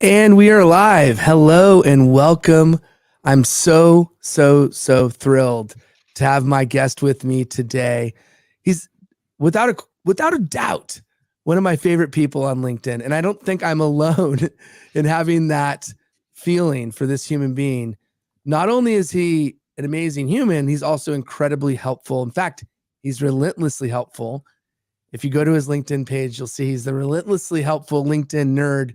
And we are live. Hello and welcome. I'm so thrilled to have my guest with me today. He's without a doubt one of my favorite people on LinkedIn, and I don't think I'm alone in having that feeling for this human being. Not only is he an amazing human, he's also incredibly helpful. In fact, he's relentlessly helpful. If you go to his LinkedIn page, you'll see he's the relentlessly helpful LinkedIn nerd,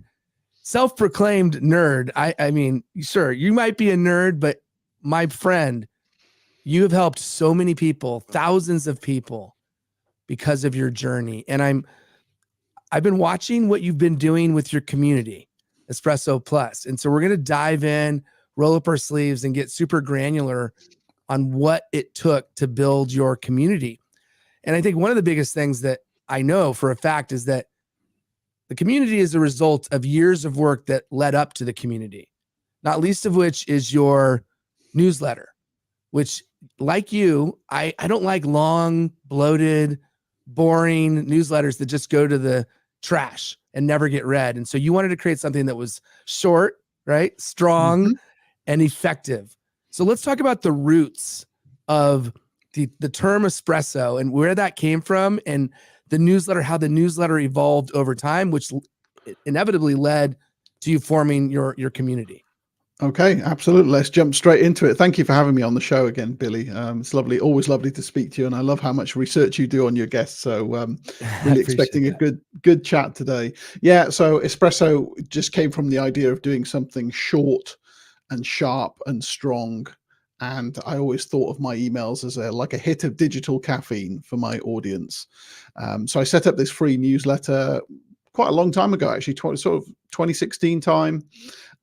self-proclaimed nerd. I mean, sure, you might be a nerd, but my friend, you have helped so many people, thousands of people, because of your journey. And I've been watching what you've been doing with your community, Espresso Plus. And so we're going to dive in, roll up our sleeves, and get super granular on what it took to build your community. And I think one of the biggest things that I know for a fact is that the community is a result of years of work that led up to the community, not least of which is your newsletter, which, like you, I don't like long, bloated, boring newsletters that just go to the trash and never get read. And so you wanted to create something that was short, right? Strong and effective. So let's talk about the roots of the term espresso and where that came from, and the newsletter, how the newsletter evolved over time, which inevitably led to you forming your community. Okay, absolutely. Let's jump straight into it. Thank you for having me on the show again, Billy. It's lovely, always lovely to speak to you, and I love how much research you do on your guests. So really expecting a good chat today. Yeah, so Espresso just came from the idea of doing something short and sharp and strong. And I always thought of my emails as like a hit of digital caffeine for my audience. So I set up this free newsletter quite a long time ago, actually, sort of 2016 time,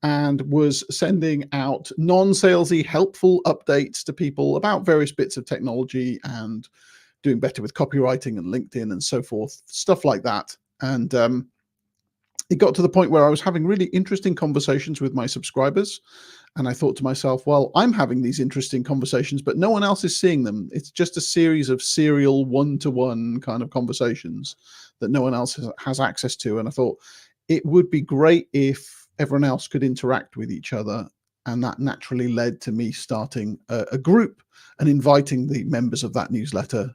and was sending out non-salesy, helpful updates to people about various bits of technology and doing better with copywriting and LinkedIn and so forth, stuff like that. And it got to the point where I was having really interesting conversations with my subscribers. And I thought to myself, well, I'm having these interesting conversations, but no one else is seeing them. It's just a series of serial one-to-one kind of conversations that no one else has access to. And I thought it would be great if everyone else could interact with each other. And that naturally led to me starting a group and inviting the members of that newsletter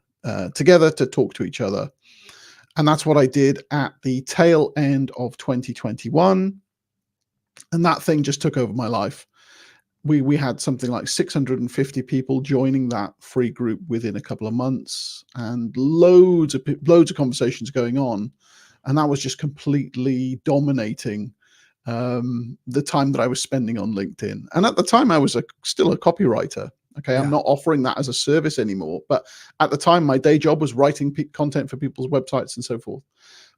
together to talk to each other. And that's what I did at the tail end of 2021. And that thing just took over my life. We had something like 650 people joining that free group within a couple of months, and loads of conversations going on. And that was just completely dominating the time that I was spending on LinkedIn. And at the time, I was still a copywriter. Okay, yeah. I'm not offering that as a service anymore. But at the time, my day job was writing content for people's websites and so forth.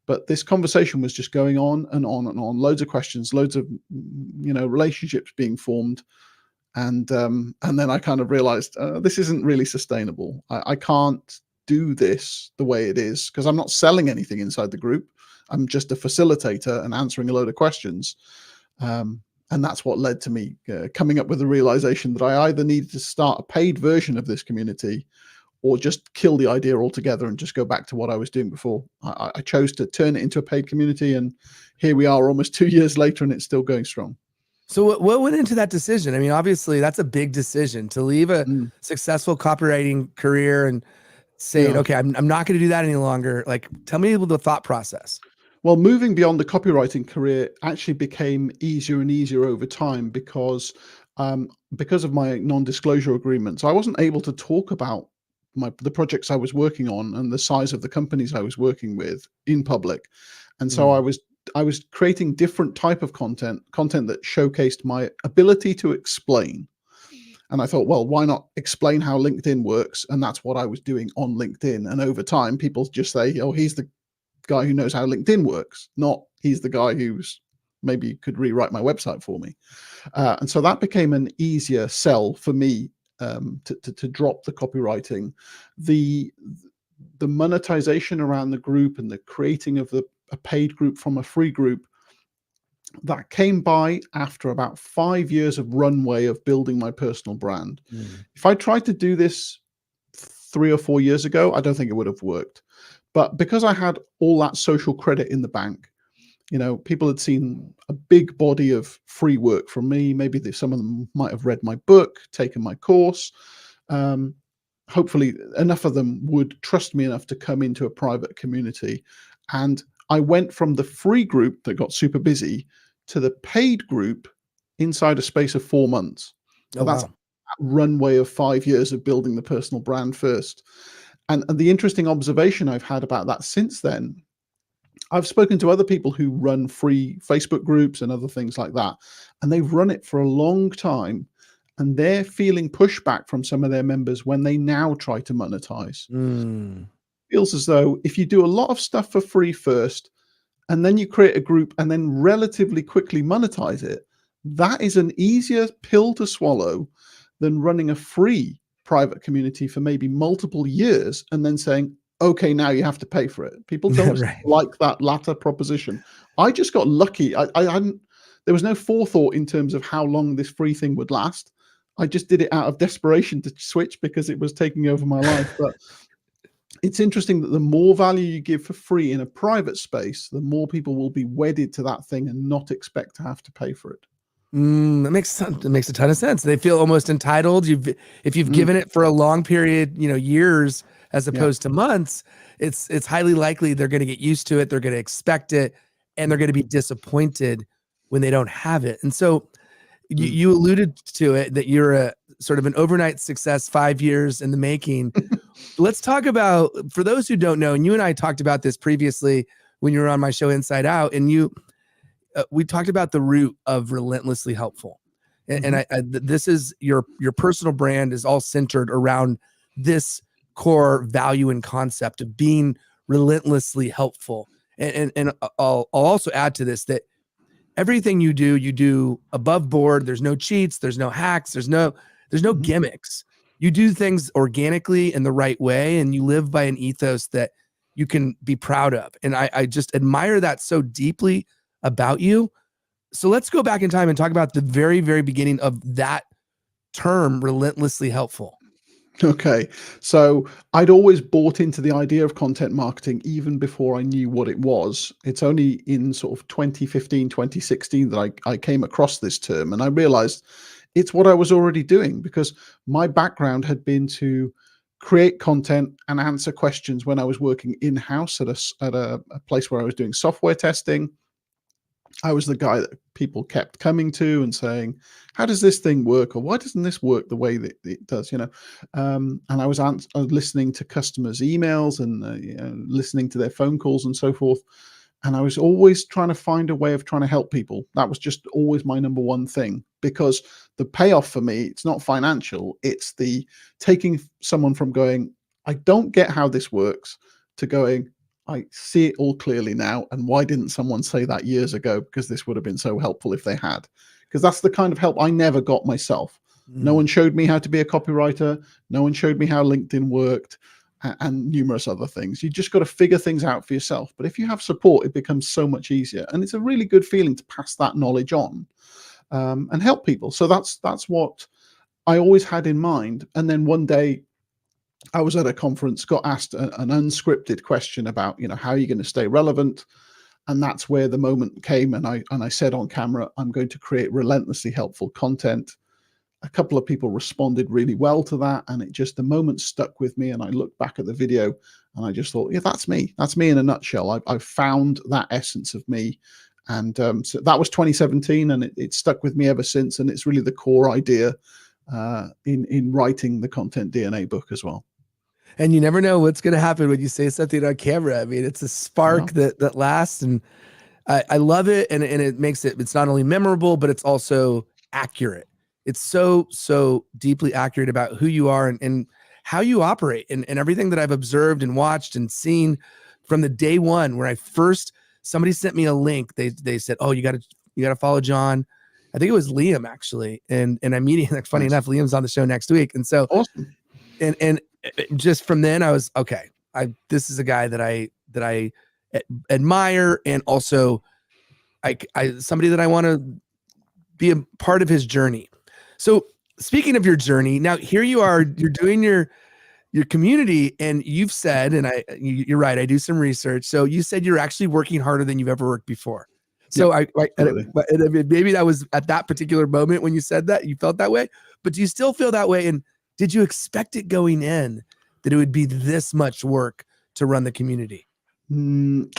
But this conversation was just going on and on and on. Loads of questions, loads of relationships being formed. And then I kind of realized this isn't really sustainable. I can't do this the way it is because I'm not selling anything inside the group. I'm just a facilitator and answering a load of questions. And that's what led to me coming up with the realization that I either needed to start a paid version of this community or just kill the idea altogether and just go back to what I was doing before. I chose to turn it into a paid community, and here we are almost 2 years later, and it's still going strong. So what went into that decision? I mean, obviously that's a big decision to leave a successful copywriting career and say, okay, I'm not going to do that any longer. Like, tell me the thought process. Well, moving beyond the copywriting career actually became easier and easier over time because of my non-disclosure agreements. I wasn't able to talk about the projects I was working on and the size of the companies I was working with in public. And so I was creating different type of content that showcased my ability to explain. And I thought, well, why not explain how LinkedIn works? And that's what I was doing on LinkedIn. And over time, people just say, oh, he's the guy who knows how LinkedIn works, not he's the guy who's maybe could rewrite my website for me. And so that became an easier sell for me to drop the copywriting. The monetization around the group and the creating of a paid group from a free group, that came by after about 5 years of runway of building my personal brand. If I tried to do this 3 or 4 years ago, I don't think it would have worked. But because I had all that social credit in the bank, People had seen a big body of free work from me. Maybe some of them might have read my book, taken my course. Hopefully enough of them would trust me enough to come into a private community. And I went from the free group that got super busy to the paid group inside a space of 4 months. Oh, That's wow. a runway of 5 years of building the personal brand first. And the interesting observation I've had about that since then, I've spoken to other people who run free Facebook groups and other things like that, and they've run it for a long time, and they're feeling pushback from some of their members when they now try to monetize. Mm. Feels as though if you do a lot of stuff for free first, and then you create a group and then relatively quickly monetize it, that is an easier pill to swallow than running a free private community for maybe multiple years and then saying, okay, now you have to pay for it. People don't Right. like that latter proposition. I just got lucky. I hadn't, there was no forethought in terms of how long this free thing would last. I just did it out of desperation to switch because it was taking over my life. But it's interesting that the more value you give for free in a private space, the more people will be wedded to that thing and not expect to have to pay for it. That makes a ton of sense. They feel almost entitled. If you've given it for a long period, years as opposed to months, it's highly likely they're going to get used to it. They're going to expect it, and they're going to be disappointed when they don't have it. And so you alluded to it, that you're a sort of an overnight success, 5 years in the making. Let's talk about, for those who don't know, and you and I talked about this previously when you were on my show Inside Out, and we talked about the root of relentlessly helpful. And this is your personal brand is all centered around this core value and concept of being relentlessly helpful. And I'll also add to this that everything you do above board. There's no cheats, there's no hacks, there's no gimmicks. You do things organically in the right way, and you live by an ethos that you can be proud of. And I just admire that so deeply about you. So let's go back in time and talk about the very, very beginning of that term, relentlessly helpful. Okay. So I'd always bought into the idea of content marketing even before I knew what it was. It's only in sort of 2015, 2016 that I came across this term, and I realized it's what I was already doing, because my background had been to create content and answer questions when I was working in-house at a place where I was doing software testing. I was the guy that people kept coming to and saying, how does this thing work? Or why doesn't this work the way that it does? And I was listening to customers' emails and listening to their phone calls and so forth. And I was always trying to find a way of trying to help people. That was just always my number one thing, because the payoff for me, it's not financial. It's the taking someone from going, I don't get how this works, to going, I see it all clearly now. And why didn't someone say that years ago? Because this would have been so helpful if they had. Because that's the kind of help I never got myself. No one showed me how to be a copywriter. No one showed me how LinkedIn worked, and numerous other things. You just got to figure things out for yourself. But if you have support, it becomes so much easier. And it's a really good feeling to pass that knowledge on and help people. So that's what I always had in mind. And then one day, I was at a conference, got asked an unscripted question about, how are you going to stay relevant? And that's where the moment came. And I said on camera, I'm going to create relentlessly helpful content. A couple of people responded really well to that. And the moment stuck with me. And I looked back at the video and I just thought, yeah, that's me. That's me in a nutshell. I've found that essence of me. And so that was 2017, and it stuck with me ever since. And it's really the core idea in writing the Content DNA book as well. And you never know what's going to happen when you say something on camera. I mean, it's a spark that lasts, and I love it. And it makes it's not only memorable, but it's also accurate. It's so deeply accurate about who you are and how you operate, and everything that I've observed and watched and seen from the day one, where somebody sent me a link. They said, oh, you got to follow John. I think it was Liam actually. And I'm meeting, like, funny enough, Liam's on the show next week. And so, awesome. And just from then I was, okay, this is a guy that I admire. And also somebody that I want to be a part of his journey. So speaking of your journey, now here you are, you're doing your community, and you've said, and you're right, I do some research. So you said you're actually working harder than you've ever worked before. So Absolutely. and I mean, maybe that was at that particular moment when you said that you felt that way, but do you still feel that way? And did you expect it going in that it would be this much work to run the community?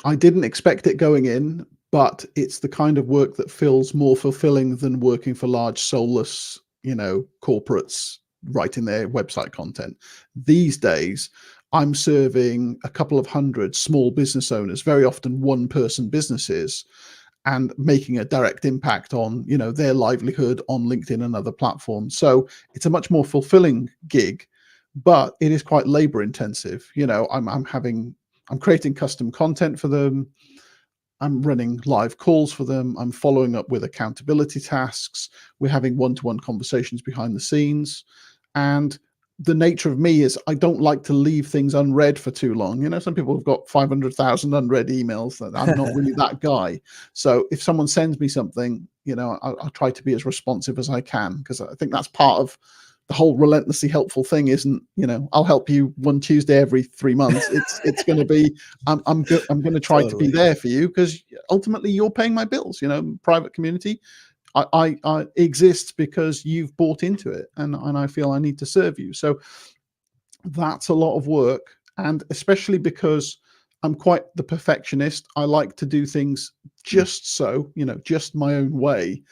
I didn't expect it going in, but it's the kind of work that feels more fulfilling than working for large soulless, corporates writing their website content. These days, I'm serving a couple of hundred small business owners, very often one-person businesses, and making a direct impact on, their livelihood on LinkedIn and other platforms. So it's a much more fulfilling gig, but it is quite labor intensive. I'm creating custom content for them. I'm running live calls for them. I'm following up with accountability tasks. We're having one-to-one conversations behind the scenes. And the nature of me is I don't like to leave things unread for too long. Some people have got 500,000 unread emails. That I'm not really that guy. So if someone sends me something, I'll try to be as responsive as I can, because I think that's part of the whole relentlessly helpful thing. Isn't, I'll help you one Tuesday every 3 months. It's going to be, I'm going to try to be there for you, because ultimately you're paying my bills. Private community, I exist because you've bought into it, and I feel I need to serve you. So that's a lot of work, and especially because I'm quite the perfectionist. I like to do things just so, just my own way.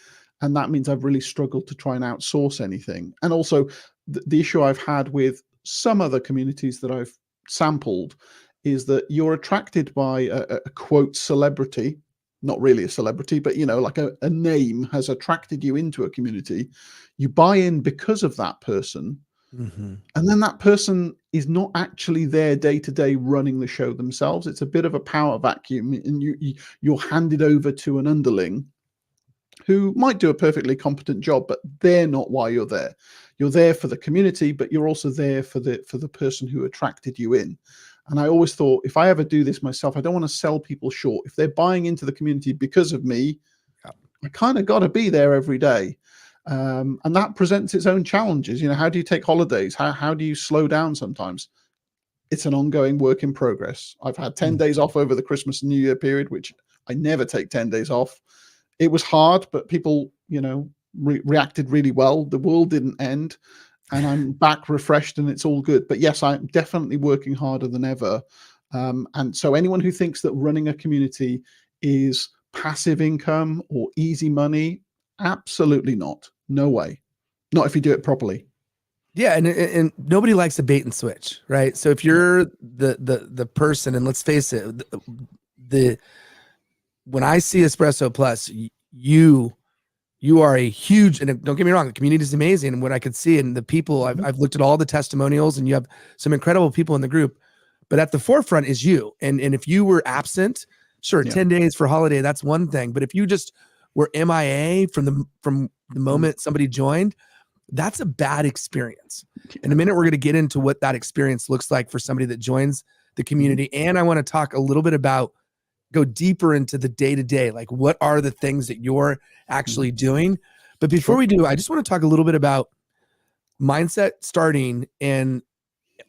And that means I've really struggled to try and outsource anything. And also the issue I've had with some other communities that I've sampled is that you're attracted by a quote celebrity, not really a celebrity, but like a name has attracted you into a community. You buy in because of that person. Mm-hmm. And then that person is not actually there day to day running the show themselves. It's a bit of a power vacuum, and you're handed over to an underling who might do a perfectly competent job, but they're not why you're there. You're there for the community, but you're also there for the person who attracted you in. And I always thought, if I ever do this myself, I don't want to sell people short. If they're buying into the community because of me, I kind of got to be there every day. And that presents its own challenges. How do you take holidays? How do you slow down sometimes? It's an ongoing work in progress. I've had 10 days off over the Christmas and New Year period, which I never take 10 days off. It was hard, but people, reacted really well. The world didn't end, and I'm back refreshed, and it's all good. But yes, I'm definitely working harder than ever. And so anyone who thinks that running a community is passive income or easy money, absolutely not. No way. Not if you do it properly. Yeah, and nobody likes a bait and switch, right? So if you're the person, and let's face it, the when I see Espresso Plus, you are a huge, and don't get me wrong, the community is amazing. And what I could see, and the people, I've looked at all the testimonials, and you have some incredible people in the group, but at the forefront is you. And if you were absent, sure, 10 days for holiday, that's one thing. But if you just were MIA from the moment somebody joined, that's a bad experience. In a minute, we're going to get into what that experience looks like for somebody that joins the community. And I want to talk a little bit about, go deeper into the day-to-day, like what are the things that you're actually doing. But before we do, I just want to talk a little bit about mindset starting, and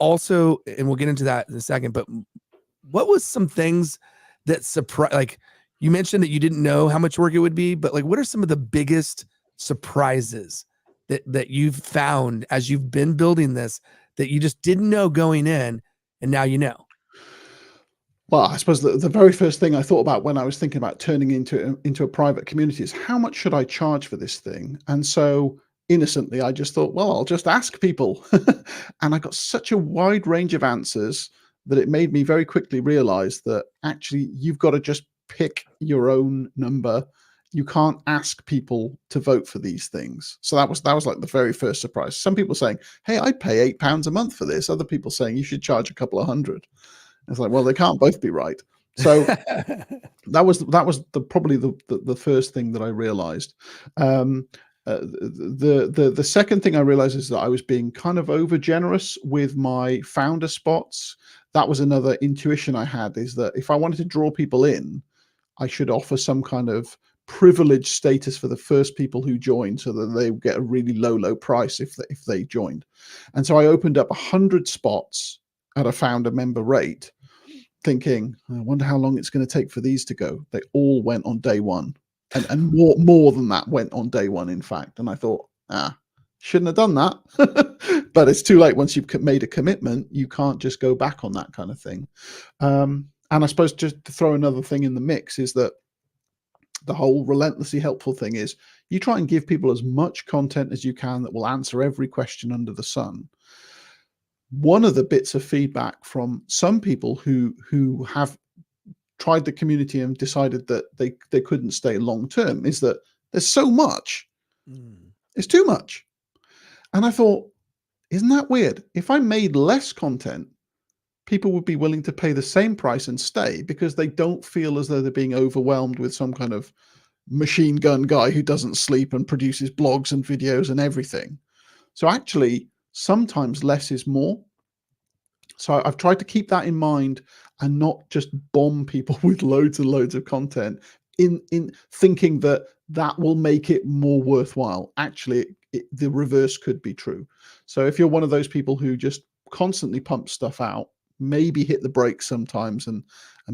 also, and we'll get into that in a second, but what was some things that surprised, like you mentioned that you didn't know how much work it would be, but like, what are some of the biggest surprises that you've found as you've been building this that you just didn't know going in, and now you know? Well, I suppose the very first thing I thought about when I was thinking about turning into a private community is, how much should I charge for this thing? And so innocently, I just thought, well, I'll just ask people. And I got such a wide range of answers that it made me very quickly realize that actually you've got to just pick your own number. You can't ask people to vote for these things. So that was like the very first surprise. Some people saying, hey, I'd pay £8 a month for this. Other people saying you should charge a couple of hundred. It's like, well, they can't both be right. So that was probably the first thing that I realized. The second thing I realized is that I was being kind of over generous with my founder spots. That was another intuition I had, is that if I wanted to draw people in, I should offer some kind of privileged status for the first people who joined, so that they would get a really low price if they joined. And so I opened up 100 spots at a founder member rate. thinking, I wonder how long it's going to take for these to go. They all went on day one, and more than that went on day one, in fact. And I thought, shouldn't have done that. But it's too late. Once you've made a commitment, you can't just go back on that kind of thing. And I suppose just to throw another thing in the mix is that the whole relentlessly helpful thing is you try and give people as much content as you can that will answer every question under the sun. One of the bits of feedback from some people who have tried the community and decided that they couldn't stay long term is that there's so much. It's too much. And I thought, isn't that weird? If I made less content, people would be willing to pay the same price and stay because they don't feel as though they're being overwhelmed with some kind of machine gun guy who doesn't sleep and produces blogs and videos and everything. So actually, sometimes less is more. So I've tried to keep that in mind and not just bomb people with loads and loads of content in thinking that that will make it more worthwhile. Actually, the reverse could be true. So if you're one of those people who just constantly pump stuff out, maybe hit the brakes sometimes and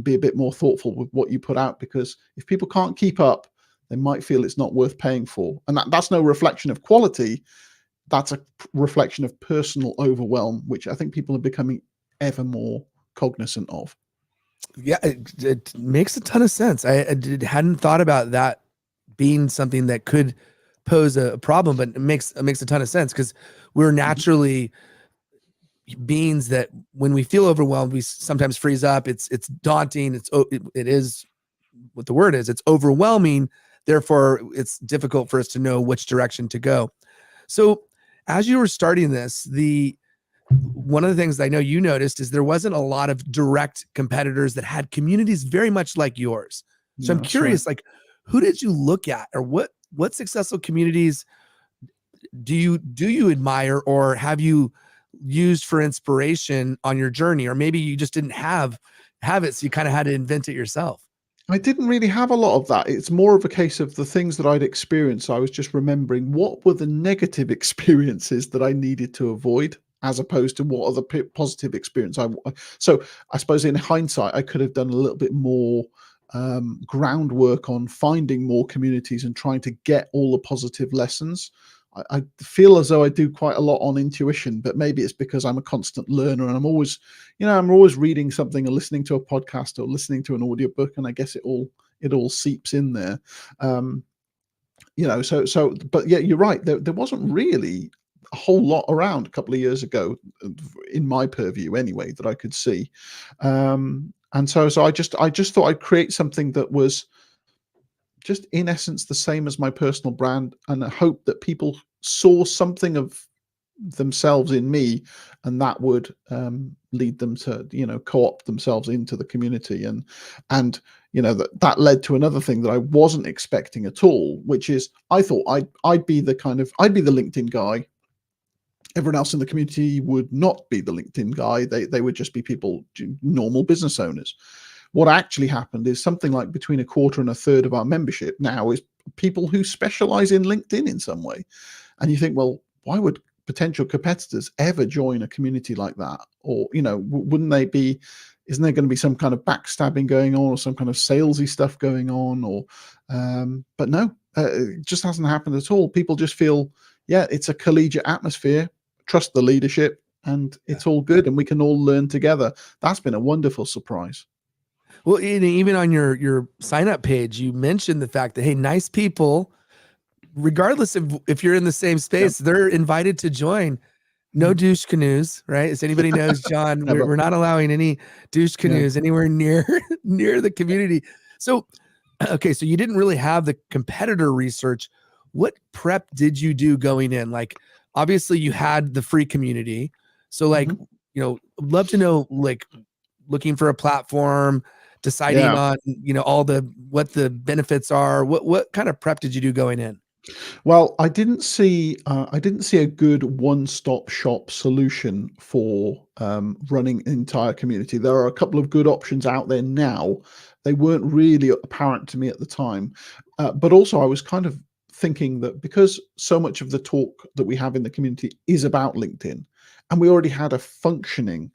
be a bit more thoughtful with what you put out, because if people can't keep up, they might feel it's not worth paying for. And that's no reflection of quality. That's a reflection of personal overwhelm, which I think people are becoming ever more cognizant of. Yeah, it makes a ton of sense. I hadn't thought about that being something that could pose a problem, but it makes a ton of sense because we're naturally beings that when we feel overwhelmed, we sometimes freeze up. It's daunting. It is what the word is. It's overwhelming. Therefore, it's difficult for us to know which direction to go. So as you were starting this, one of the things I know you noticed is there wasn't a lot of direct competitors that had communities very much like yours. So I'm curious, like, who did you look at, or what successful communities do you admire, or have you used for inspiration on your journey? Or maybe you just didn't have it, so you kind of had to invent it yourself. I didn't really have a lot of that. It's more of a case of the things that I'd experienced. I was just remembering what were the negative experiences that I needed to avoid, as opposed to what are the positive experience. So I suppose in hindsight, I could have done a little bit more groundwork on finding more communities and trying to get all the positive lessons. I feel as though I do quite a lot on intuition, but maybe it's because I'm a constant learner and I'm always reading something or listening to a podcast or listening to an audiobook, and I guess it all seeps in there. But yeah, you're right. There wasn't really a whole lot around a couple of years ago, in my purview anyway, that I could see. And so I just thought I'd create something that was just in essence the same as my personal brand, and I hope that people saw something of themselves in me, and that would lead them to co-opt themselves into the community. And that led to another thing that I wasn't expecting at all, which is I thought I'd be the LinkedIn guy. Everyone else in the community would not be the LinkedIn guy. They would just be people, normal business owners. What actually happened is something like between a quarter and a third of our membership now is people who specialize in LinkedIn in some way. And you think, well, why would potential competitors ever join a community like that? Or, wouldn't they be, isn't there going to be some kind of backstabbing going on or some kind of salesy stuff going on? Or, but no, it just hasn't happened at all. People just feel, yeah, it's a collegiate atmosphere, trust the leadership, and it's all good. And we can all learn together. That's been a wonderful surprise. Well, even on your sign up page, you mentioned the fact that, hey, nice people, regardless of if you're in the same space, they're invited to join. No douche canoes, right? As anybody knows, John, we're not allowing any douche canoes anywhere near the community. So, okay, so you didn't really have the competitor research. What prep did you do going in? Like, obviously you had the free community. So like, love to know, like, looking for a platform, deciding on, what the benefits are. What kind of prep did you do going in? Well, I didn't see a good one-stop shop solution for running an entire community. There are a couple of good options out there now. They weren't really apparent to me at the time, but also I was kind of thinking that because so much of the talk that we have in the community is about LinkedIn, and we already had a functioning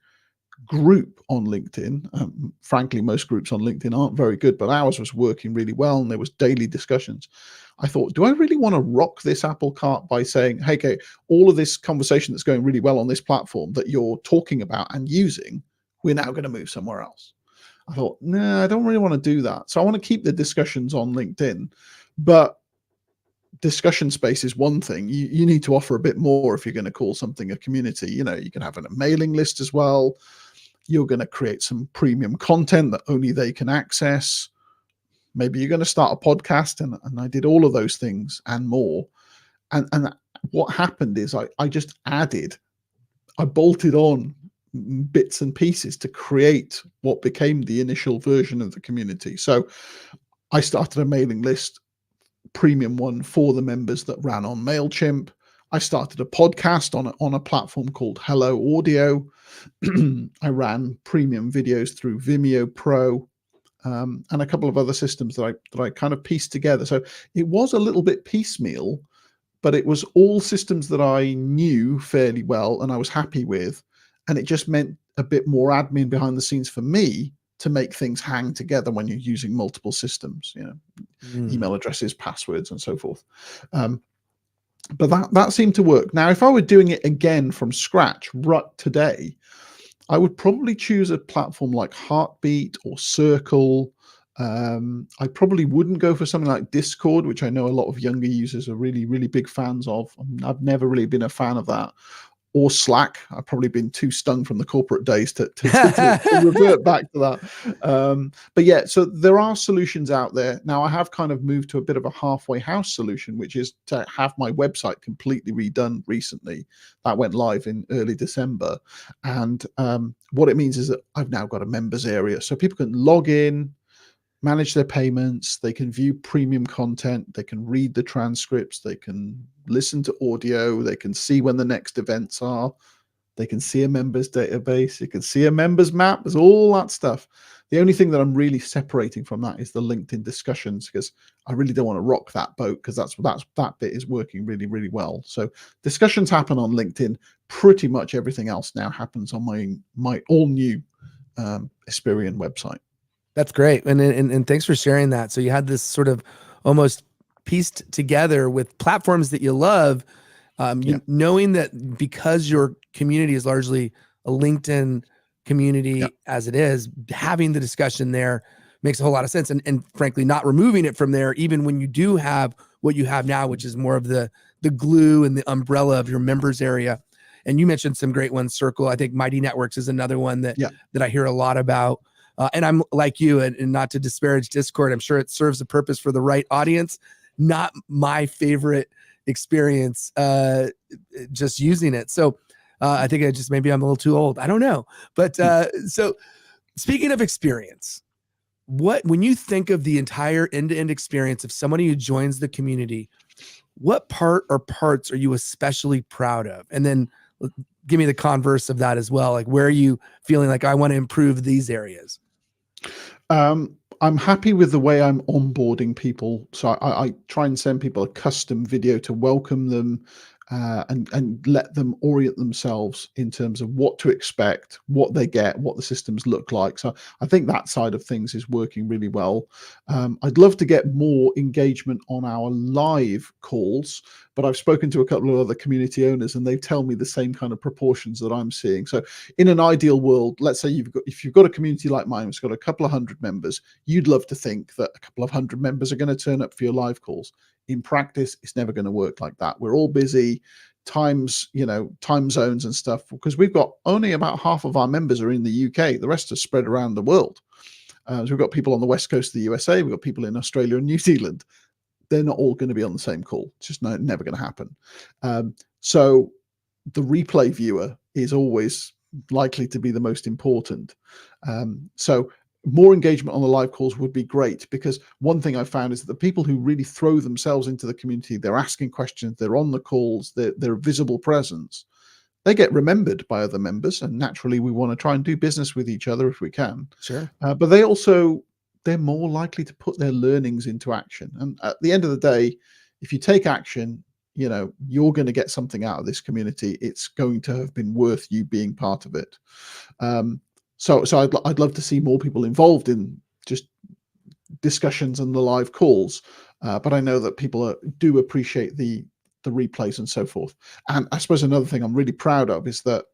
group on LinkedIn. Frankly, most groups on LinkedIn aren't very good, but ours was working really well, and there was daily discussions. I thought, do I really want to rock this apple cart by saying, hey, okay, all of this conversation that's going really well on this platform that you're talking about and using, we're now going to move somewhere else? I thought, no, I don't really want to do that. So I want to keep the discussions on LinkedIn, but discussion space is one thing. You need to offer a bit more if you're going to call something a community. You know, you can have a mailing list as well. You're going to create some premium content that only they can access. Maybe you're going to start a podcast, and I did all of those things and more. And what happened is I just I bolted on bits and pieces to create what became the initial version of the community. So I started a mailing list, premium one for the members that ran on MailChimp. I started a podcast on a platform called Hello Audio. I ran premium videos through Vimeo Pro, and a couple of other systems that I kind of pieced together. So it was a little bit piecemeal, but it was all systems that I knew fairly well and I was happy with. And it just meant a bit more admin behind the scenes for me to make things hang together when you're using multiple systems, you know, email addresses, passwords, and so forth. But that seemed to work. Now, if I were doing it again from scratch right today, I would probably choose a platform like Heartbeat or Circle. I probably wouldn't go for something like Discord, which I know a lot of younger users are really, really big fans of. I've never really been a fan of that. Or Slack. I've probably been too stung from the corporate days to revert back to that. But yeah, so there are solutions out there. Now, I have kind of moved to a bit of a halfway house solution, which is to have my website completely redone recently. That went live in early December. And what it means is that I've now got a members area. So people can log in, manage their payments, they can view premium content, they can read the transcripts, they can listen to audio, they can see when the next events are, they can see a members database, you can see a members map, there's all that stuff. The only thing that I'm really separating from that is the LinkedIn discussions, because I really don't want to rock that boat, because that bit is working really, really well. So discussions happen on LinkedIn. Pretty much everything else now happens on my all new Espirian website. That's great. And thanks for sharing that. So you had this sort of almost pieced together with platforms that you love, knowing that because your community is largely a LinkedIn community as it is, having the discussion there makes a whole lot of sense. And frankly, not removing it from there, even when you do have what you have now, which is more of the glue and the umbrella of your members area. And you mentioned some great ones, Circle. I think Mighty Networks is another one that I hear a lot about. And I'm like you, and not to disparage Discord, I'm sure it serves a purpose for the right audience. Not my favorite experience just using it. So I think maybe I'm a little too old. I don't know. But so speaking of experience, when you think of the entire end-to-end experience of somebody who joins the community, what part or parts are you especially proud of? And then give me the converse of that as well. Like, where are you feeling like I want to improve these areas? I'm happy with the way I'm onboarding people. So I try and send people a custom video to welcome them and let them orient themselves in terms of what to expect, what they get, what the systems look like. So I think that side of things is working really well. I'd love to get more engagement on our live calls, but I've spoken to a couple of other community owners and they tell me the same kind of proportions that I'm seeing. So in an ideal world, let's say if you've got a community like mine, it's got a couple of hundred members, you'd love to think that a couple of hundred members are going to turn up for your live calls. In practice, it's never going to work like that. We're all busy, time zones and stuff, because we've got only about half of our members are in the UK. The rest are spread around the world. So we've got people on the west coast of the USA. We've got people in Australia and New Zealand. They're not all going to be on the same call. It's just never going to happen. So the replay viewer is always likely to be the most important. So more engagement on the live calls would be great, because one thing I found is that the people who really throw themselves into the community, they're asking questions, they're on the calls, they're a visible presence, they get remembered by other members, and naturally we want to try and do business with each other if we can. Sure. But they're more likely to put their learnings into action. And at the end of the day, if you take action, you're going to get something out of this community. It's going to have been worth you being part of it. So I'd love to see more people involved in just discussions and the live calls. But I know that people do appreciate the replays and so forth. And I suppose another thing I'm really proud of is that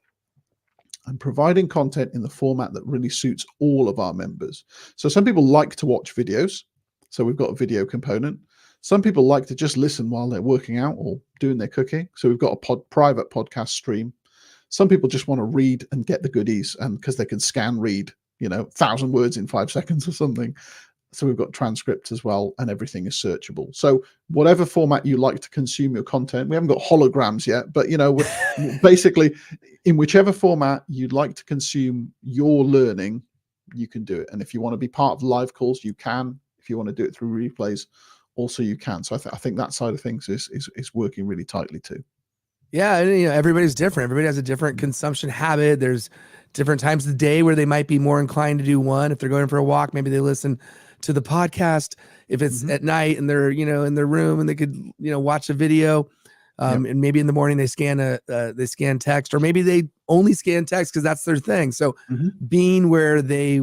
I'm providing content in the format that really suits all of our members. So some people like to watch videos. So we've got a video component. Some people like to just listen while they're working out or doing their cooking. So we've got a private podcast stream. Some people just want to read and get the goodies, and because they can scan read, 1,000 words in 5 seconds or something. So we've got transcripts as well, and everything is searchable. So whatever format you like to consume your content, we haven't got holograms yet, but basically in whichever format you'd like to consume your learning, you can do it. And if you want to be part of live calls, you can. If you want to do it through replays, also you can. So I think that side of things is working really tightly too. Yeah, and everybody's different. Everybody has a different consumption habit. There's different times of the day where they might be more inclined to do one. If they're going for a walk, maybe they listen to the podcast. If it's at night and they're in their room and they could watch a video, and maybe in the morning they scan text, or maybe they only scan text because that's their thing. So being where they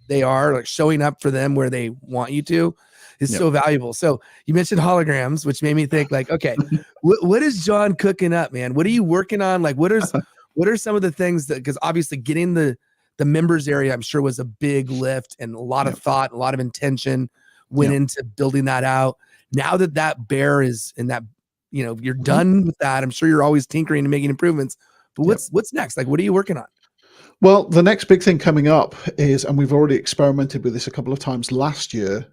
they are, like showing up for them where they want you to, is so valuable. So you mentioned holograms, which made me think like, okay, what is John cooking up, man? What are you working on? Like, what are some of the things that, because obviously getting the members area, I'm sure, was a big lift, and a lot of thought, a lot of intention went into building that out. Now that bear is in that, you're done with that. I'm sure you're always tinkering and making improvements, but what's next? Like, what are you working on? Well, the next big thing coming up is, and we've already experimented with this a couple of times last year,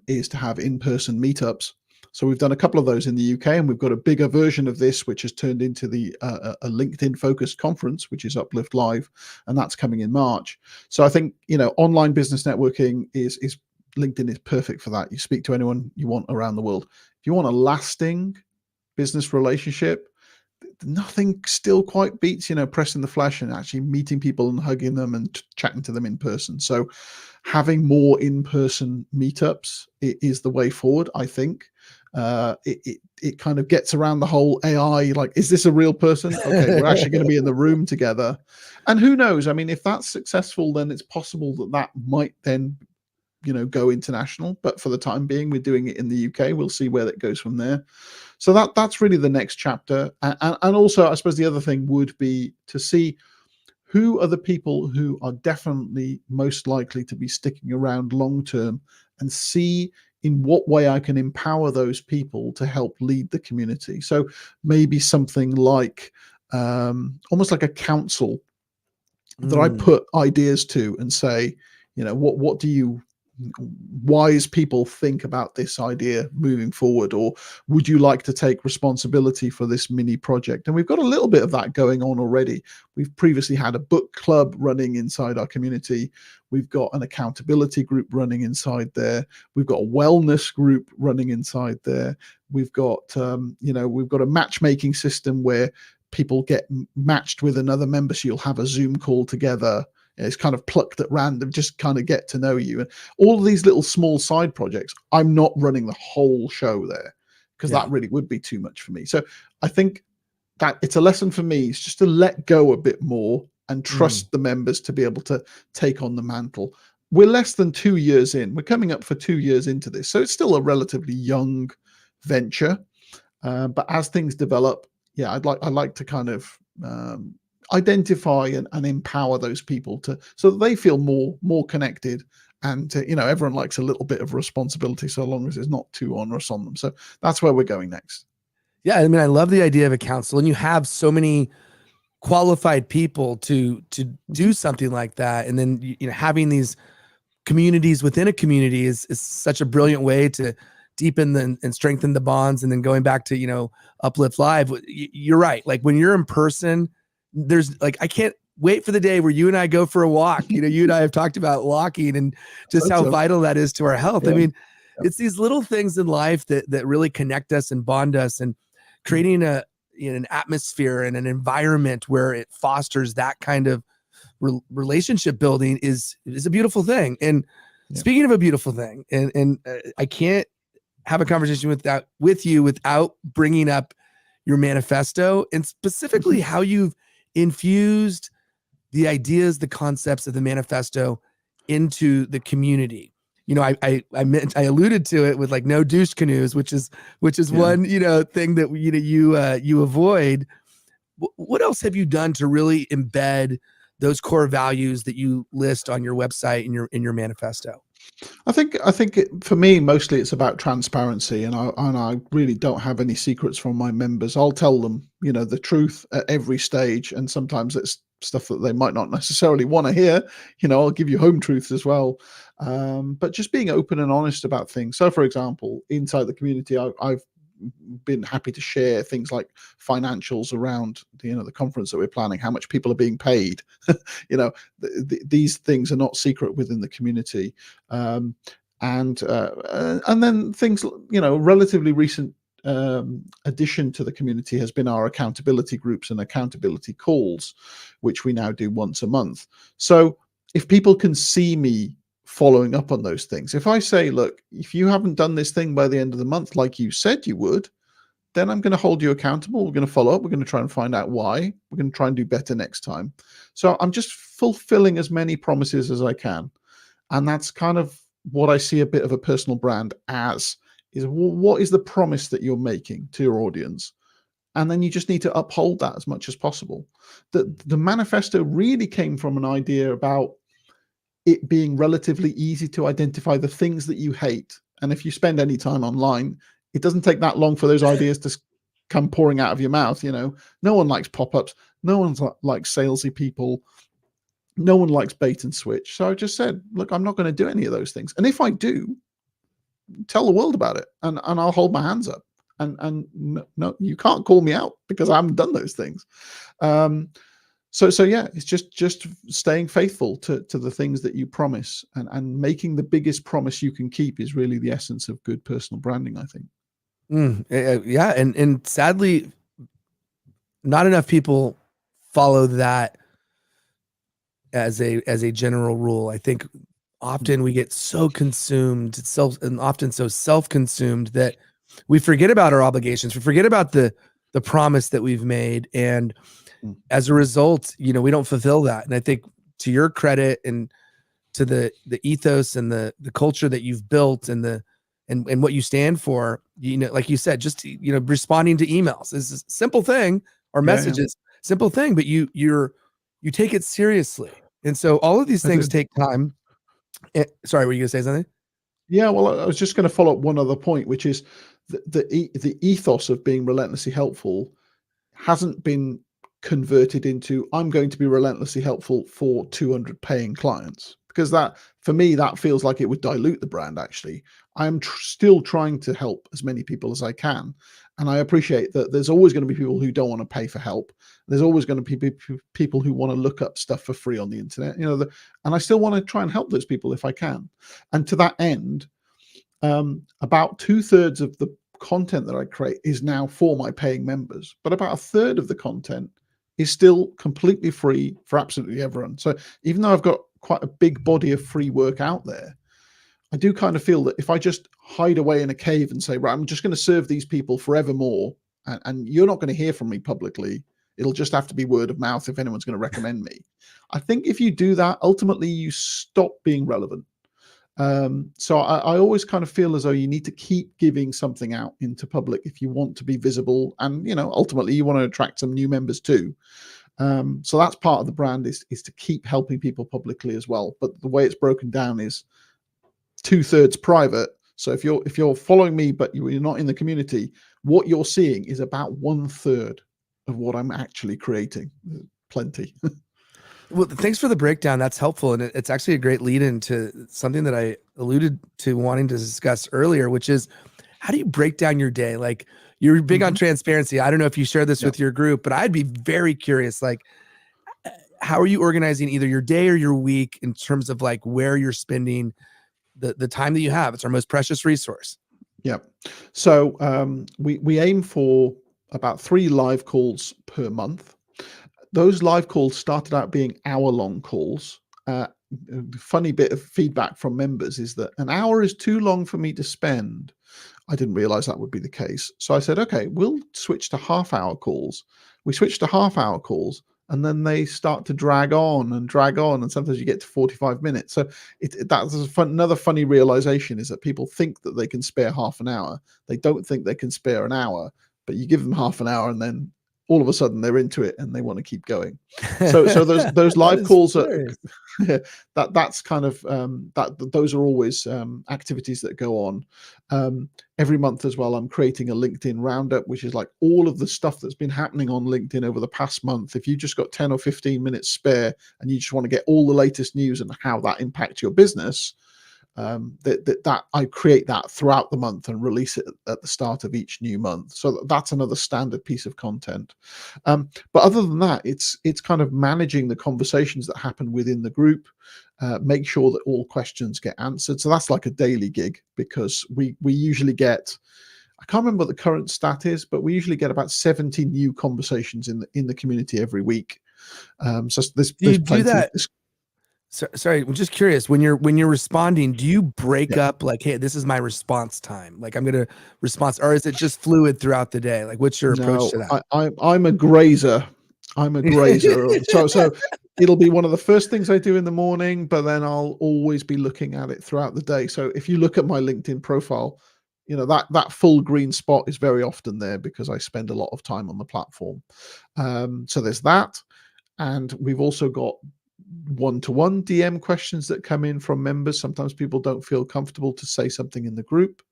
is to have in-person meetups. So we've done a couple of those in the UK, and we've got a bigger version of this, which has turned into the a LinkedIn focused conference, which is Uplift Live, and that's coming in March. So I think online business networking is LinkedIn is perfect for that. You speak to anyone you want around the world. If you want a lasting business relationship, nothing still quite beats pressing the flesh and actually meeting people and hugging them and chatting to them in person. So having more in-person meetups is the way forward, I think. It kind of gets around the whole AI, like, is this a real person? Okay, we're actually going to be in the room together. And who knows, I mean, if that's successful, then it's possible that might then go international. But for the time being, we're doing it in the UK. We'll see where that goes from there. So that's really the next chapter. And also, I suppose the other thing would be to see who are the people who are definitely most likely to be sticking around long term, and see in what way I can empower those people to help lead the community. So maybe something like almost like a council that I put ideas to and say, what do you wise people think about this idea moving forward, or would you like to take responsibility for this mini project? And we've got a little bit of that going on already. We've previously had a book club running inside our community. We've got an accountability group running inside there. We've got a wellness group running inside there. We've got we've got a matchmaking system where people get matched with another member, so you'll have a Zoom call together. It's kind of plucked at random, just kind of get to know you. And all of these little small side projects, I'm not running the whole show there, because that really would be too much for me. So I think that it's a lesson for me, is just to let go a bit more and trust the members to be able to take on the mantle. We're less than 2 years in. We're coming up for 2 years into this. So it's still a relatively young venture. But as things develop, I'd like to kind of identify and empower those people so that they feel more connected, and everyone likes a little bit of responsibility, so long as it's not too onerous on them. So that's where we're going next. Yeah, I mean, I love the idea of a council, and you have so many qualified people to do something like that, and then having these communities within a community is such a brilliant way to deepen and strengthen the bonds. And then going back to Uplift Live, you're right. Like, when you're in person, there's like, I can't wait for the day where you and I go for a walk. You and I have talked about walking and just how vital that is to our health. I mean, it's these little things in life that really connect us and bond us, and creating an atmosphere and an environment where it fosters that kind of relationship building is a beautiful thing. And speaking of a beautiful thing, and I can't have a conversation with you without bringing up your manifesto, and specifically how you've infused the ideas, the concepts of the manifesto into the community. You know, I alluded to it with like no douche canoes, which is one, you know, thing that you avoid. What else have you done to really embed those core values that you list on your website and in your manifesto? I think for me, mostly it's about transparency, and I really don't have any secrets from my members. I'll tell them, you know, the truth at every stage, and sometimes it's stuff that they might not necessarily want to hear. You know, I'll give you home truths as well, but just being open and honest about things. So, for example, inside the community, I've been happy to share things like financials around the conference that we're planning, how much people are being paid. You know, these things are not secret within the community. And then things, you know, relatively recent addition to the community has been our accountability groups and accountability calls, which we now do once a month. So if people can see me following up on those things, if I say, look, if you haven't done this thing by the end of the month like you said you would, then I'm going to hold you accountable. We're going to follow up. We're going to try and find out why. We're going to try and do better next time. So I'm just fulfilling as many promises as I can. And that's kind of what I see a bit of a personal brand as, is what is the promise that you're making to your audience? And then you just need to uphold that as much as possible. The manifesto really came from an idea about it being relatively easy to identify the things that you hate. And if you spend any time online, it doesn't take that long for those ideas to come pouring out of your mouth. You know, no one likes pop-ups. No one likes salesy people. No one likes bait and switch. So I just said, look, I'm not going to do any of those things. And if I do, tell the world about it, and I'll hold my hands up. And no, you can't call me out because I haven't done those things. So yeah, it's just staying faithful to the things that you promise, and making the biggest promise you can keep is really the essence of good personal branding, I think. Yeah, and sadly, not enough people follow that as a general rule. I think often we get so consumed, and often so self-consumed, that we forget about our obligations. We forget about the promise that we've made, and as a result, you know, we don't fulfill that. And I think, to your credit and to the ethos and the culture that you've built, and and what you stand for, you know, like you said, just, you know, responding to emails is a simple thing, or messages, simple thing, but you take it seriously. And so all of these things take time. Sorry, were you gonna say something? Yeah, well, I was just going to follow up one other point, which is the ethos of being relentlessly helpful hasn't been converted into, I'm going to be relentlessly helpful for 200 paying clients, because that, for me, that feels like it would dilute the brand. Actually, I'm still trying to help as many people as I can. And I appreciate that there's always going to be people who don't want to pay for help. There's always going to be people who want to look up stuff for free on the internet, you know, and I still want to try and help those people if I can. And to that end, about 2/3 of the content that I create is now for my paying members, but about 1/3 of the content is still completely free for absolutely everyone. So even though I've got quite a big body of free work out there, I do kind of feel that if I just hide away in a cave and say, right, I'm just going to serve these people forevermore, and you're not going to hear from me publicly, it'll just have to be word of mouth if anyone's going to recommend me. I think if you do that, ultimately you stop being relevant. So I always kind of feel as though you need to keep giving something out into public if you want to be visible, and, you know, ultimately you want to attract some new members too. So that's part of the brand, is to keep helping people publicly as well. But the way it's broken down is 2/3 private. So if you're following me but you're not in the community, what you're seeing is about 1/3 of what I'm actually creating. Plenty. Well, thanks for the breakdown. That's helpful. And it's actually a great lead into something that I alluded to wanting to discuss earlier, which is, how do you break down your day? Like, you're big on transparency. I don't know if you share this with your group, but I'd be very curious, like, how are you organizing either your day or your week in terms of like where you're spending the time that you have? It's our most precious resource. Yeah. So we aim for about 3 live calls per month. Those live calls started out being hour-long calls. The funny bit of feedback from members is that an hour is too long for me to spend. I didn't realize that would be the case. So I said, okay, we'll switch to half-hour calls. We switched to half-hour calls, and then they start to drag on, and sometimes you get to 45 minutes. So that's another funny realization, is that people think that they can spare half an hour. They don't think they can spare an hour, but you give them half an hour and then all of a sudden they're into it and they want to keep going. So those live calls are that's kind of those are always activities that go on. Every month as well, I'm creating a LinkedIn roundup, which is like all of the stuff that's been happening on LinkedIn over the past month. If you just got 10 or 15 minutes spare and you just want to get all the latest news and how that impacts your business, that I create that throughout the month and release it at the start of each new month. So that's another standard piece of content. But other than that, it's kind of managing the conversations that happen within the group, make sure that all questions get answered. So that's like a daily gig, because we usually get, I can't remember what the current stat is, but we usually get about 70 new conversations in the community every week. So there's plenty. That? Sorry, I'm just curious. When you're responding, do you break up like, hey, this is my response time? Like, I'm gonna respond, or is it just fluid throughout the day? Like, what's your approach to that? I'm a grazer. I'm a grazer. so it'll be one of the first things I do in the morning, but then I'll always be looking at it throughout the day. So if you look at my LinkedIn profile, you know, that full green spot is very often there because I spend a lot of time on the platform. So there's that. And we've also got one-to-one DM questions that come in from members. Sometimes people don't feel comfortable to say something in the group.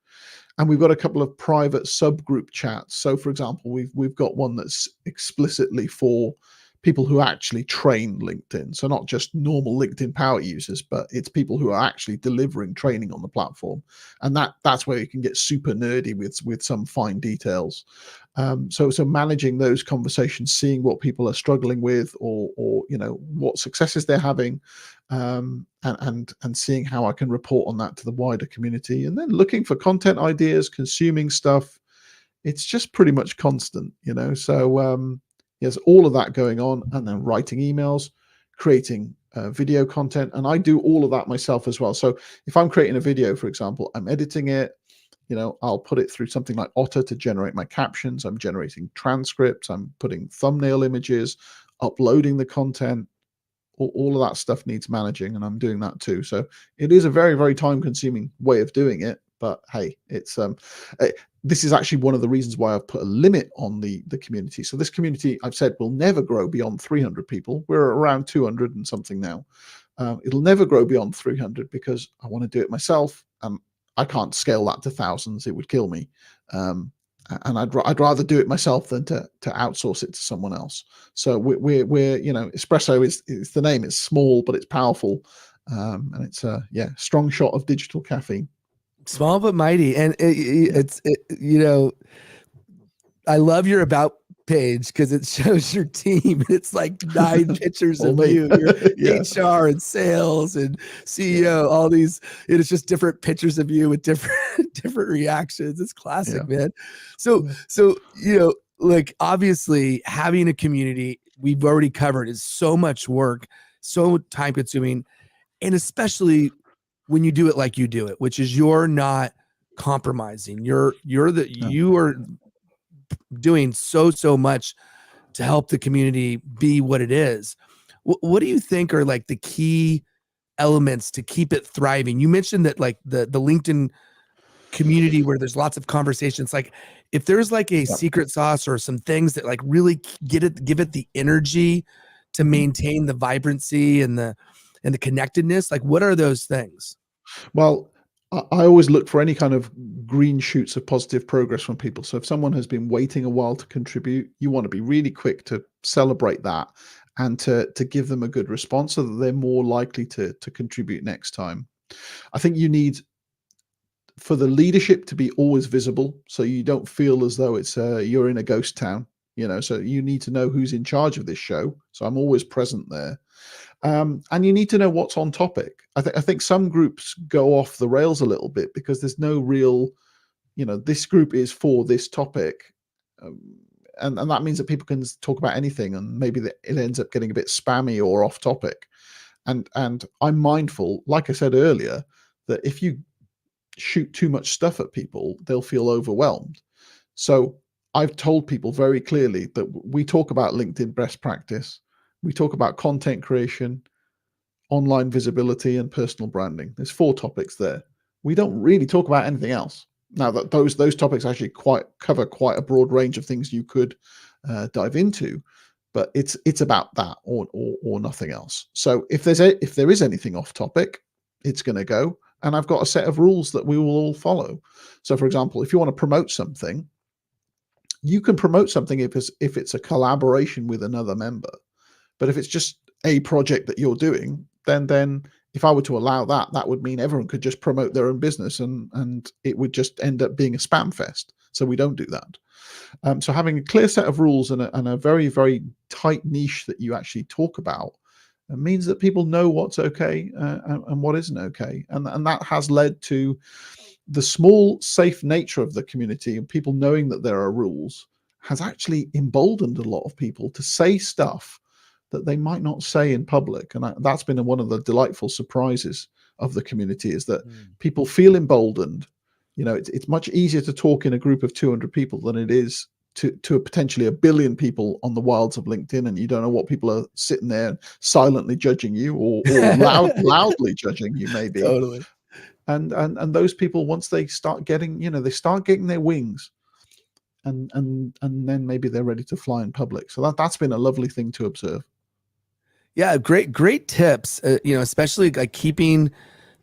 And we've got a couple of private subgroup chats. So for example, we've got one that's explicitly for people who actually train LinkedIn. So not just normal LinkedIn power users, but it's people who are actually delivering training on the platform. And that's where you can get super nerdy with some fine details. So managing those conversations, seeing what people are struggling with, or you know, what successes they're having, and seeing how I can report on that to the wider community, and then looking for content ideas, consuming stuff. It's just pretty much constant, you know. So yes, all of that going on, and then writing emails, creating video content, and I do all of that myself as well. So if I'm creating a video, for example, I'm editing it. You know, I'll put it through something like Otter to generate my captions. I'm generating transcripts. I'm putting thumbnail images, uploading the content. All of that stuff needs managing, and I'm doing that too. So it is a very, very time-consuming way of doing it. But hey, it's this is actually one of the reasons why I've put a limit on the community. So this community, I've said, will never grow beyond 300 people. We're around 200 and something now. It'll never grow beyond 300 because I want to do it myself. I can't scale that to thousands. It would kill me. And I'd rather do it myself than to outsource it to someone else. So we're you know, Espresso is the name. It's small, but it's powerful. And it's a strong shot of digital caffeine. Small but mighty. And it's you know, I love your about page because it shows your team. It's like 9 pictures of you, your HR and sales and CEO, all these. It's just different pictures of you with different reactions. It's classic, man. So you know, like, obviously having a community, we've already covered, is so much work, so time consuming, and especially when you do it like you do it, which is you're not compromising. You are doing so much to help the community be what it is. What do you think are like the key elements to keep it thriving? You mentioned that, like, the LinkedIn community where there's lots of conversations, like, if there's like a secret sauce or some things that like really give it the energy to maintain the vibrancy and the connectedness, like, what are those things? Well, I always look for any kind of green shoots of positive progress from people. So if someone has been waiting a while to contribute, you want to be really quick to celebrate that and to give them a good response so that they're more likely to contribute next time. I think you need for the leadership to be always visible, so you don't feel as though it's you're in a ghost town, you know. So you need to know who's in charge of this show. So I'm always present there. And you need to know what's on topic. I think some groups go off the rails a little bit because there's no real, you know, this group is for this topic. And that means that people can talk about anything, and maybe it ends up getting a bit spammy or off topic. And I'm mindful, like I said earlier, that if you shoot too much stuff at people, they'll feel overwhelmed. So I've told people very clearly that we talk about LinkedIn best practice. we talk about content creation, online visibility, and personal branding. There's 4 topics there. We don't really talk about anything else. Now that those topics actually cover quite a broad range of things you could dive into, but it's about that or nothing else. So if there is anything off topic, it's going to go, and I've got a set of rules that we will all follow. So, for example, if you want to promote something, you can promote something if it's a collaboration with another member. But if it's just a project that you're doing, then if I were to allow that, that would mean everyone could just promote their own business, and it would just end up being a spam fest. So we don't do that. So having a clear set of rules and a very, very tight niche that you actually talk about means that people know what's okay and what isn't okay. And that has led to the small, safe nature of the community, and people knowing that there are rules has actually emboldened a lot of people to say stuff that they might not say in public. And that's been one of the delightful surprises of the community, is that people feel emboldened. You know, it's much easier to talk in a group of 200 people than it is to potentially 1 billion people on the wilds of LinkedIn, and you don't know what people are sitting there silently judging you or loudly judging you, maybe. Totally. And those people, once they start getting, they start getting their wings, and then maybe they're ready to fly in public. So that's been a lovely thing to observe. Yeah, great tips. Especially like keeping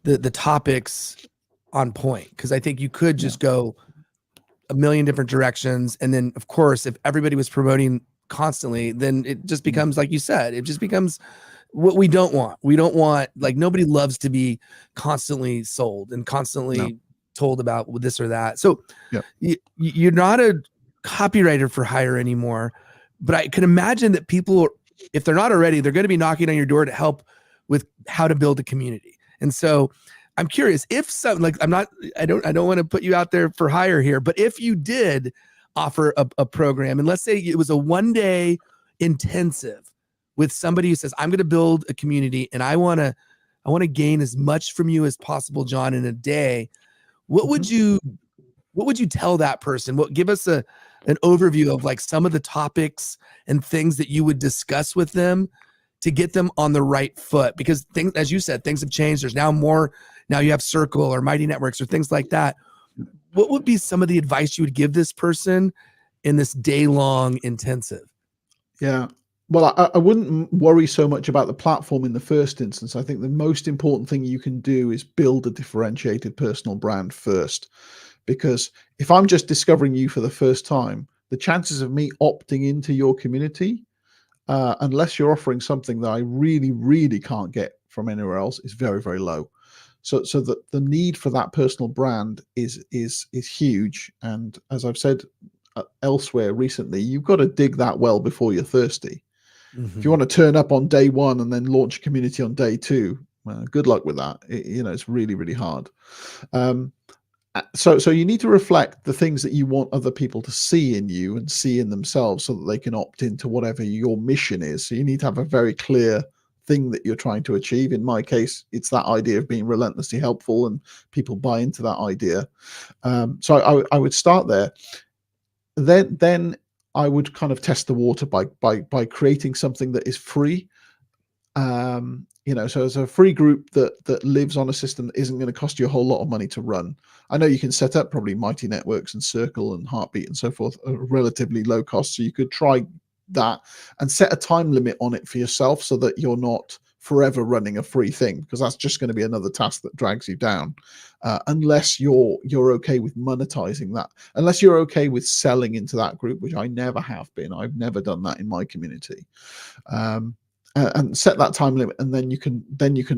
the topics on point, because I think you could just go a million different directions, and then of course, if everybody was promoting constantly, then it just becomes, like you said, it just becomes what we don't want. We don't want, like, nobody loves to be constantly sold and constantly told about this or that. So you're not a copywriter for hire anymore, but I can imagine that people, if they're not already, they're going to be knocking on your door to help with how to build a community. And so I'm curious if some, like, I don't want to put you out there for hire here, but if you did offer a program, and let's say it was a 1-day intensive with somebody who says, I'm going to build a community and I want to gain as much from you as possible, John, in a day, what would you tell that person? Give us an overview of like some of the topics and things that you would discuss with them to get them on the right foot, because things, as you said, things have changed. There's now you have Circle or Mighty Networks or things like that. What would be some of the advice you would give this person in this day-long intensive? Yeah. Well, I wouldn't worry so much about the platform in the first instance. I think the most important thing you can do is build a differentiated personal brand first. Because if I'm just discovering you for the first time, the chances of me opting into your community, unless you're offering something that I really, really can't get from anywhere else, is very, very low. So the need for that personal brand is huge. And as I've said elsewhere recently, you've got to dig that well before you're thirsty. If you want to turn up on day 1 and then launch a community on day 2, good luck with that. It's really, really hard. So you need to reflect the things that you want other people to see in you and see in themselves, so that they can opt into whatever your mission is. So you need to have a very clear thing that you're trying to achieve. In my case, it's that idea of being relentlessly helpful, and people buy into that idea. So I would start there. Then I would kind of test the water by creating something that is free. So as a free group that lives on a system that isn't going to cost you a whole lot of money to run. I know you can set up probably Mighty Networks and Circle and Heartbeat and so forth at relatively low cost. So you could try that and set a time limit on it for yourself, so that you're not forever running a free thing, because that's just going to be another task that drags you down. Unless you're okay with monetizing that, unless you're okay with selling into that group, which I never have been. I've never done that in my community. And set that time limit, and then you can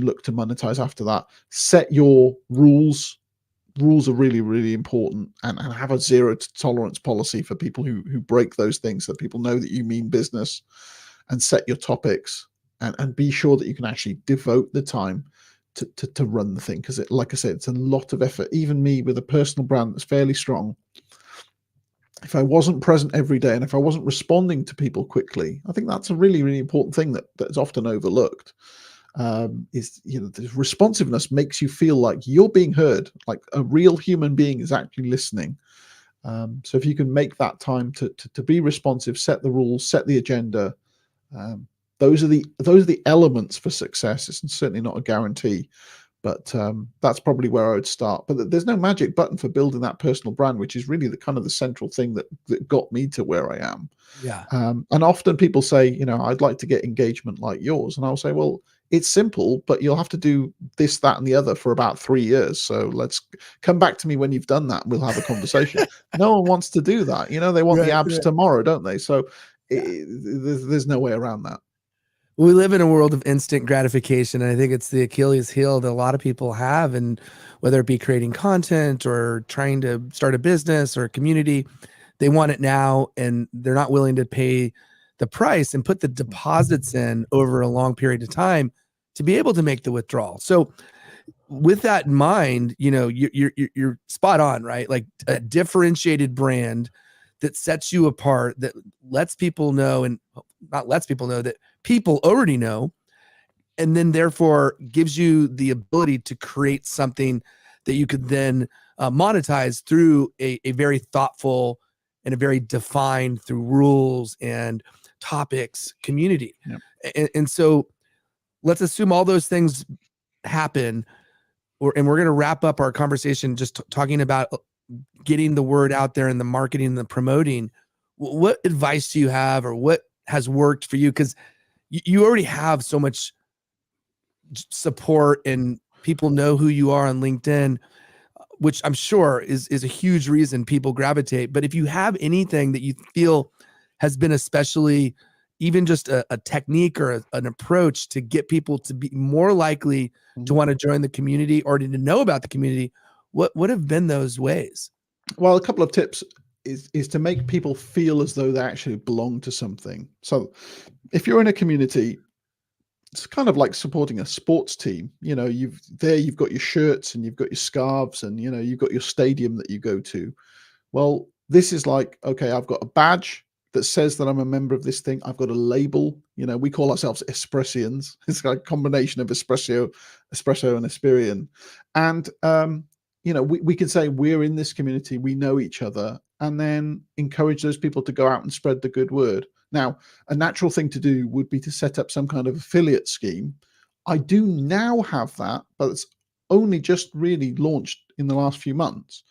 look to monetize after that. Set your rules. Rules are really, really important, and have a zero tolerance policy for people who break those things, so that people know that you mean business. And set your topics, and be sure that you can actually devote the time to run the thing, because like I said, it's a lot of effort. Even me, with a personal brand that's fairly strong, if I wasn't present every day, and if I wasn't responding to people quickly, I think that's a really, really important thing that's often overlooked. The responsiveness makes you feel like you're being heard, like a real human being is actually listening. So if you can make that time to be responsive, set the rules, set the agenda, those are the elements for success. It's certainly not a guarantee, but that's probably where I would start. But there's no magic button for building that personal brand, which is really the kind of the central thing that got me to where I am. Yeah. And often people say, you know, I'd like to get engagement like yours. And I'll say, well, it's simple, but you'll have to do this, that, and the other for about 3 years. So let's come back to me when you've done that. And we'll have a conversation. No one wants to do that. You know, they want the abs tomorrow, don't they? So there's no way around that. We live in a world of instant gratification, and I think it's the Achilles heel that a lot of people have, and whether it be creating content or trying to start a business or a community, they want it now, and they're not willing to pay the price and put the deposits in over a long period of time to be able to make the withdrawal. So with that in mind, you know, you're spot on, right? Like a differentiated brand that sets you apart, that lets people know, and not lets people know, that people already know, and then therefore gives you the ability to create something that you could then monetize through a very thoughtful and a very defined, through rules and topics, community. Yep. And so let's assume all those things happen, and we're going to wrap up our conversation just talking about getting the word out there and the marketing and the promoting. What advice do you have, or what has worked for you? Because you already have so much support and people know who you are on LinkedIn, which I'm sure is a huge reason people gravitate. But if you have anything that you feel has been especially, even just a technique or an approach to get people to be more likely to want to join the community or to know about the community, what have been those ways? Well, a couple of tips is to make people feel as though they actually belong to something. So if you're in a community, it's kind of like supporting a sports team. You know, you've got your shirts and you've got your scarves and, you know, you've got your stadium that you go to. Well, this is like, okay, I've got a badge that says that I'm a member of this thing. I've got a label. You know, we call ourselves Espressians. It's like a combination of espresso and Espirian. And, you know, we can say we're in this community, we know each other, and then encourage those people to go out and spread the good word. Now, a natural thing to do would be to set up some kind of affiliate scheme. I do now have that, but it's only just really launched in the last few months.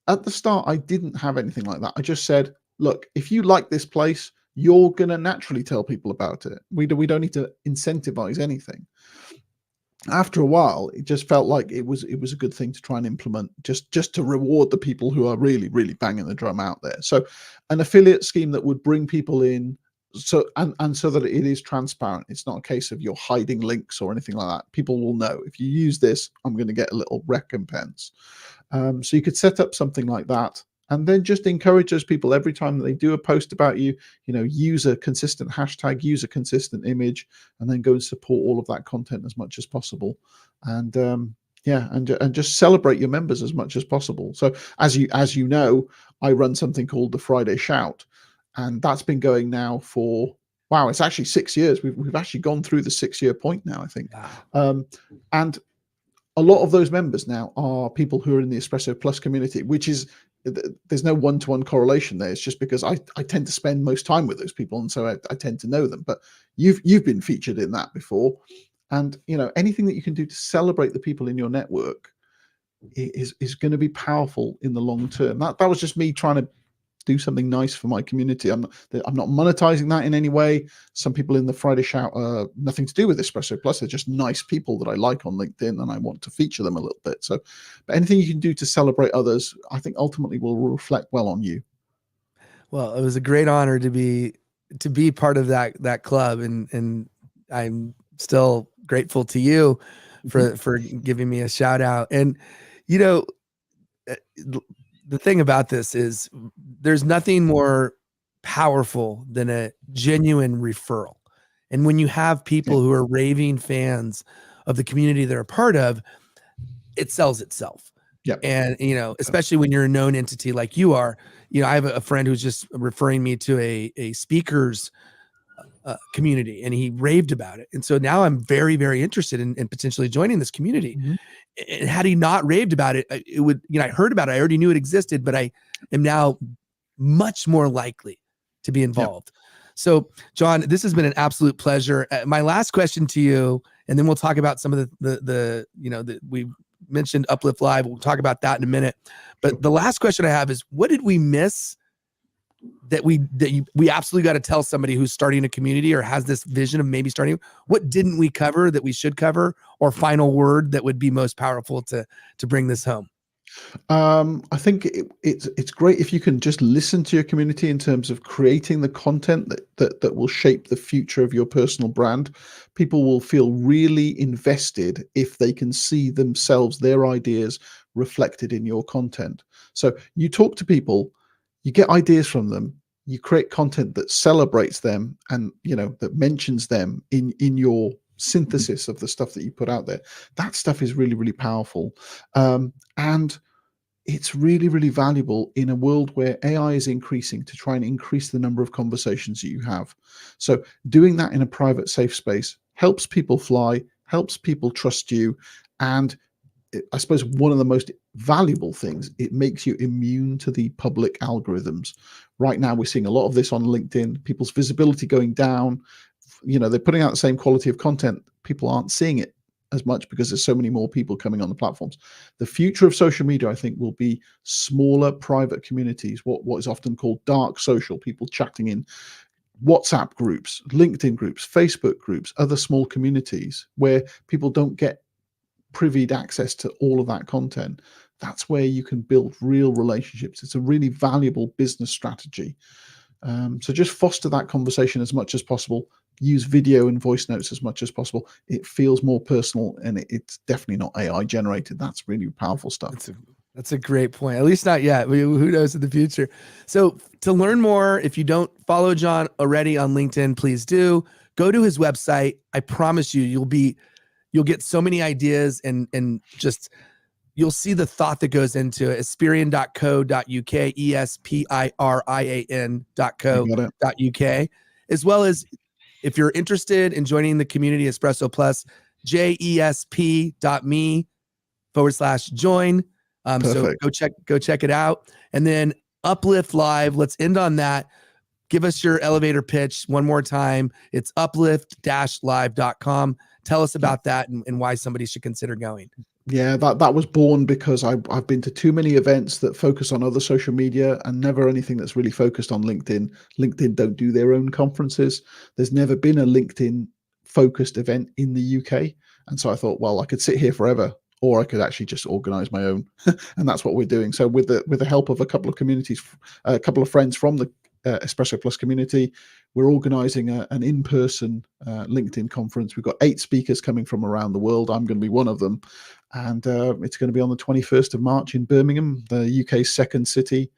At the start, I didn't have anything like that. I just said, look, if you like this place, you're going to naturally tell people about it. We don't need to incentivize anything. After a while, it just felt like it was a good thing to try and implement, just to reward the people who are really, really banging the drum out there. So an affiliate scheme that would bring people in, so and so that it is transparent. It's not a case of you're hiding links or anything like that. People will know, if you use this, I'm going to get a little recompense. So you could set up something like that, and then just encourage those people every time that they do a post about you, you know, use a consistent hashtag, use a consistent image, and then go and support all of that content as much as possible. And yeah, and just celebrate your members as much as possible. So as you know, I run something called the Friday Shout, and that's been going now for, wow, it's actually 6 years. We've actually gone through the 6-year point now, I think. Wow. And a lot of those members now are people who are in the Espresso Plus community, which is, there's no one-to-one correlation there. It's just because I tend to spend most time with those people, and so I tend to know them. But you've been featured in that before, and you know, anything that you can do to celebrate the people in your network is going to be powerful in the long term. That was just me trying to do something nice for my community. I'm not monetizing that in any way. Some people in the Friday Shout are nothing to do with Espresso Plus. They're just nice people that I like on LinkedIn, and I want to feature them a little bit. So, but anything you can do to celebrate others, I think ultimately will reflect well on you. Well, it was a great honor to be part of that club, and I'm still grateful to you for giving me a shout out. And you know, the thing about this is there's nothing more powerful than a genuine referral. And when you have people who are raving fans of the community they're a part of, it sells itself. Yeah. And, you know, especially when you're a known entity like you are, you know, I have a friend who's just referring me to a speakers community, and he raved about it. And so now I'm very, very interested in potentially joining this community. Mm-hmm. And had he not raved about it, it would, you know, I heard about it. I already knew it existed, but I am now much more likely to be involved. So, John, this has been an absolute pleasure. My last question to you, and then we'll talk about some of we mentioned Uplift Live. We'll talk about that in a minute. But the last question I have is, what did we miss that we absolutely got to tell somebody who's starting a community or has this vision of maybe starting? What didn't we cover that we should cover, or final word that would be most powerful to bring this home? I think it's great if you can just listen to your community in terms of creating the content that will shape the future of your personal brand. People will feel really invested if they can see themselves, their ideas reflected in your content. So you talk to people, you get ideas from them, you create content that celebrates them and that mentions them in your synthesis of the stuff that you put out there. That stuff is really, really powerful. And it's really, really valuable in a world where AI is increasing to try and increase the number of conversations that you have. So doing that in a private, safe space helps people fly, helps people trust you. And I suppose one of the most valuable things, it makes you immune to the public algorithms. Right now, we're seeing a lot of this on LinkedIn, people's visibility going down. They're putting out the same quality of content. People aren't seeing it as much because there's so many more people coming on the platforms. The future of social media, I think, will be smaller private communities, what is often called dark social, people chatting in WhatsApp groups, LinkedIn groups, Facebook groups, other small communities where people don't get privied access to all of that content. That's where you can build real relationships. It's a really valuable business strategy. So just foster that conversation as much as possible. Use video and voice notes as much as possible. It feels more personal, and it's definitely not AI generated. That's really powerful stuff. That's a great point. At least not yet. Who knows in the future? So to learn more, if you don't follow John already on LinkedIn, please do. Go to his website. I promise you, you'll get so many ideas and just you'll see the thought that goes into it. Espirian.co.uk, Espirian.co.uk, as well as if you're interested in joining the community Espresso Plus, jesp.me/join. So go check it out. And then Uplift Live, let's end on that. Give us your elevator pitch one more time. It's uplift-live.com. Tell us about that and why somebody should consider going. Yeah, that was born because I've been to too many events that focus on other social media and never anything that's really focused on LinkedIn. LinkedIn don't do their own conferences. There's never been a LinkedIn focused event in the UK. And so I thought, well, I could sit here forever, or I could actually just organize my own. And that's what we're doing. So with the help of a couple of communities, a couple of friends from the Espresso Plus community, we're organizing an in-person LinkedIn conference. We've got 8 speakers coming from around the world. I'm going to be one of them. And it's going to be on the 21st of March in Birmingham, the UK's second city.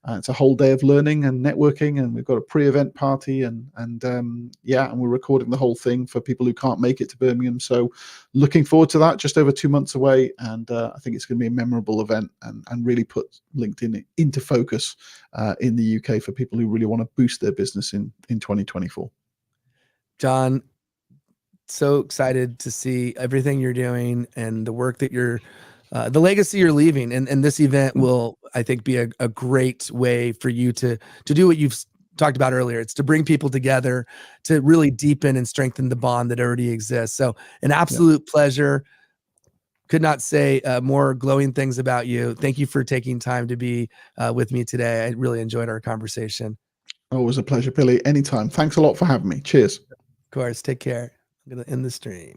It's a whole day of learning and networking, and we've got a pre-event party, and we're recording the whole thing for people who can't make it to Birmingham. So looking forward to that, just over 2 months away. And I think it's going to be a memorable event and really put LinkedIn into focus in the UK for people who really want to boost their business in 2024. John, so excited to see everything you're doing and the work that you're the legacy you're leaving, and this event will, I think, be a great way for you to do what you've talked about earlier. It's to bring people together to really deepen and strengthen the bond that already exists. So an absolute pleasure. Could not say more glowing things about you. Thank you for taking time to be with me today. I really enjoyed our conversation. Always a pleasure, Billy. Anytime. Thanks a lot for having me. Cheers. Of course. Take care. I'm going to end the stream.